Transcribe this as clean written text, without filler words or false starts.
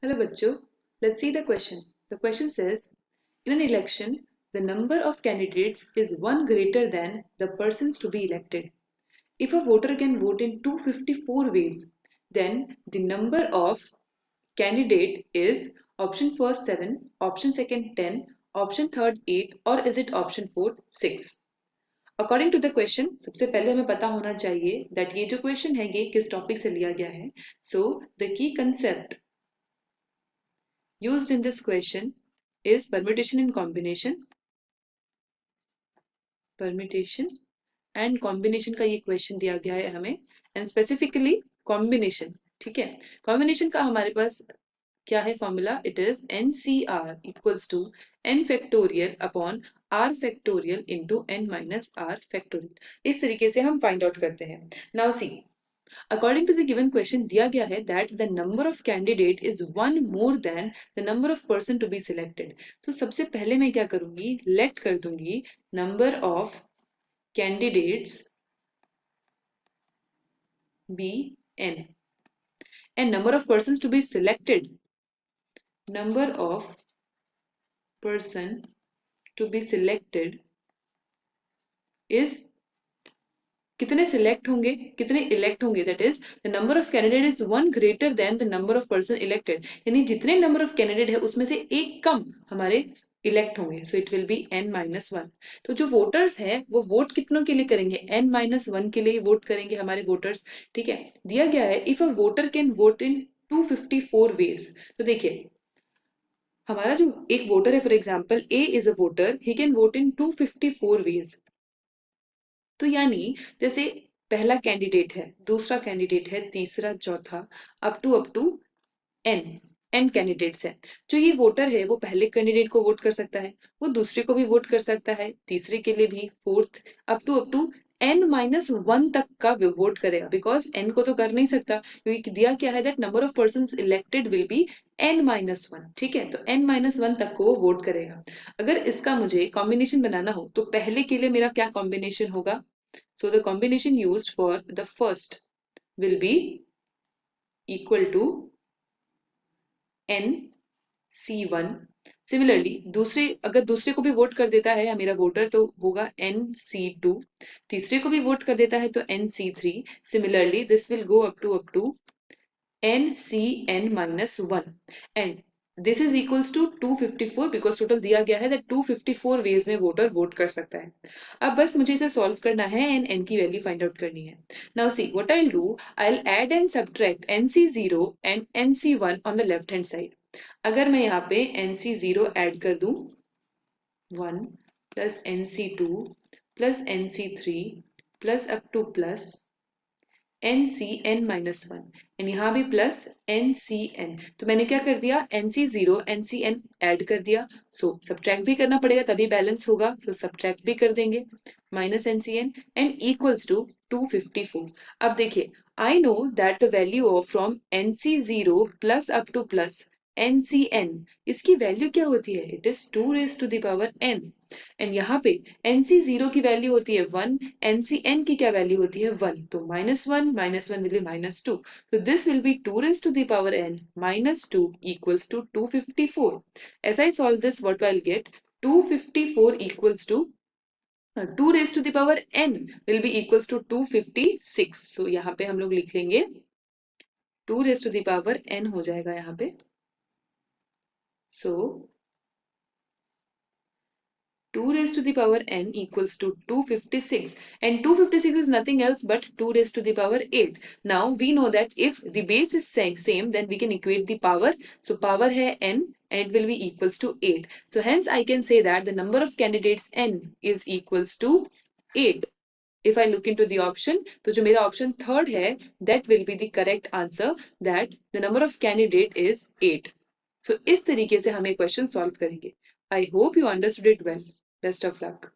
Hello बच्चों, let's see the question. The question says, in an election, the number of candidates is one greater than the persons to be elected. If a voter can vote in 254 ways, then the number of candidate is option first 7, option second 10, option third 8 or is it option fourth 6? According to the question, सबसे पहले हमें पता होना चाहिए that ये जो question है ये किस topic से लिया गया है. So the key concept used in this question is permutation and combination. Permutation and combination का ये question दिया गया है हमें and specifically combination. ठीक है, combination का हमारे पास क्या है formula? It is NCR equals to n factorial upon r factorial into n minus r factorial. इस तरीके से हम फाइंड आउट करते हैं. Now see, according to the given question दिया गया है that the number of candidate is one more than the number of person to be selected. तो सबसे पहले मैं क्या करूंगी? let कर दूंगी number of candidates be n and number of persons to be selected, number of person to be selected is कितने select होंगे कितने इलेक्ट होंगे. That is the number of candidate is one greater than the number of person elected. यानी जितने number of candidate है उसमें से एक कम हमारे इलेक्ट होंगे. So it will be n-1. तो जो वोटर्स हैं वो वोट कितनों के लिए करेंगे? n-1 के लिए वोट करेंगे हमारे वोटर्स. ठीक है, दिया गया है if a voter can vote in 254 ways. तो देखिए हमारा जो एक वोटर है, for example A is a voter, he can vote in 254 ways. तो यानी जैसे पहला कैंडिडेट है, दूसरा कैंडिडेट है, तीसरा, चौथा, अप टू एन कैंडिडेट्स है. जो ये वोटर है वो पहले कैंडिडेट को वोट कर सकता है, वो दूसरे को भी वोट कर सकता है, तीसरे के लिए भी, फोर्थ, अप टू n-1 तक का वोट करेगा. बिकॉज n को तो कर नहीं सकता क्योंकि दिया क्या है that number of persons elected will be n-1. ठीक है, तो n-1 तक को वो वोट करेगा. अगर इसका मुझे कॉम्बिनेशन बनाना हो तो पहले के लिए मेरा क्या कॉम्बिनेशन होगा? So the combination used for the first will be equal to NC1. Similarly दूसरे, अगर दूसरे को भी वोट कर देता है मेरा वोटर तो होगा NC2. तीसरे को भी वोट कर देता है तो NC3. Similarly this will go up to NCN-1 and this is equals to 254 because total दिया गया है दैट 254 वेज में वोटर वोट कर सकता है. अब बस मुझे इसे सॉल्व करना है एंड n की वैल्यू फाइंड आउट करनी है. Now see what I will do, I will add and subtract NC0 and NC1 on the left hand side. अगर मैं यहाँ पे NC0 ऐड कर दूं 1 plus NC2 plus NC3 plus up to plus NCN-1 and यहाँ भी plus NCN. तो मैंने क्या कर दिया? NC0 NCN ऐड कर दिया. सो सब्ट्रैक्ट भी करना पड़ेगा तभी बैलेंस होगा, तो सब्ट्रैक्ट भी कर देंगे minus NCN and equals to 254. अब देखिए I know that the value of from NC0 plus up to plus NCN, इसकी वैल्यू क्या होती है? It is 2 raise to the power n. And यहाँ पे NC0 की वैल्यू होती है 1, NCN की क्या वैल्यू होती है 1. तो -1 विल बी -2. तो this will be 2 raised to the power n -2 equals to 254. As I solve this, what I'll get? 254 equals to 2 raised to the power n will be equals to 256. So यहाँ पे हम लोग लिख लेंगे 2 raised to the power n हो जाएगा यहाँ पे. So 2 raised to the power n equals to 256 and 256 is nothing else but 2 raised to the power 8. Now we know that if the base is same then we can equate the power. So power hai n and it will be equals to 8. So hence I can say that the number of candidates n is equals to 8. If I look into the option, तो जो मेरा option third है that will be the correct answer, that the number of candidate is 8. So इस तरीके से हम एक question solve करेंगे. I hope you understood it well. Best of luck.